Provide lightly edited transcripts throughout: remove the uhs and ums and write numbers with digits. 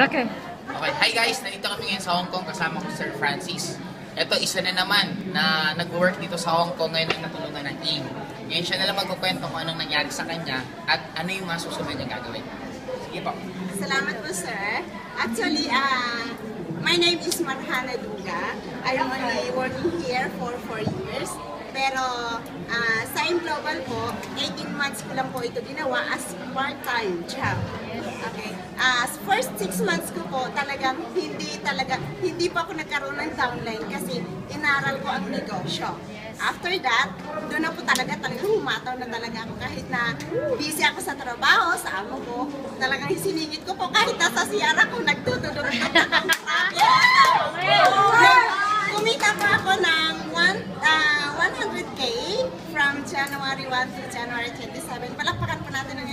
Okay. Okay, hi guys! Nandito kami ngayon sa Hong Kong kasama ko Sir Francis. Ito, isa na naman na nag-work dito sa Hong Kong ngayon ay natulungan ng Ing. Ngayon siya nalang magkukwento kung anong nangyari sa kanya at ano yung mga susunod niya gagawin. Sige po. Salamat po, sir. Actually, my name is Marhana Duga. I'm only working here for 4 years. Pero sa Global po, 18 months ko lang po ito ginawa as part-time job. Okay. First 6 months ko po talagang hindi pa ako nagkaroon ng downline kasi inaral ko ang negosyo. After that, doon na po talagang humataw na talaga ako kahit na busy ako sa trabaho, sa amo ko. Talagang siningit ko po kahit nasa CR ako, nagtutulog kumita po ako ng 100K from January 1 to January 27. Palakpakan po natin ng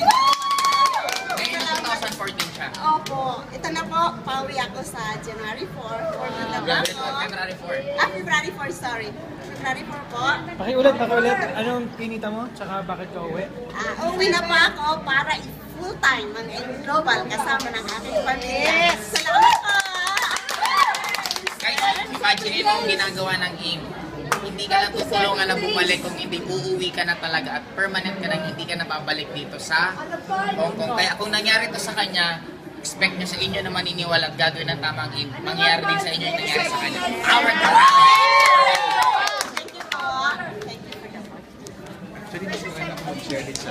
Ngayon 2014 siya. Opo. Ito na po, pauwi ako sa January 4. February 4. February 4, sorry. February 4 po. Pakiulit. Anong kinita mo? Tsaka bakit ka uwi? Uwi na po ako para full-time ang Global kasama ng aking pamilya. Salamat po! Guys, imagine mo ang ginagawa ng Ing. Hindi ka na tutulungan na bumalik kung hindi uuwi ka na talaga at permanent ka na hindi ka na babalik dito sa Hong Kong. Kaya kung nangyari to sa kanya, expect nyo sa inyo na maniniwala at gagawin ng tamang Ing. Mangyari din sa inyo yung nangyari sa kanya. Our Thank you po. Thank you for the support. Actually, mas maganda kung mag-share din sa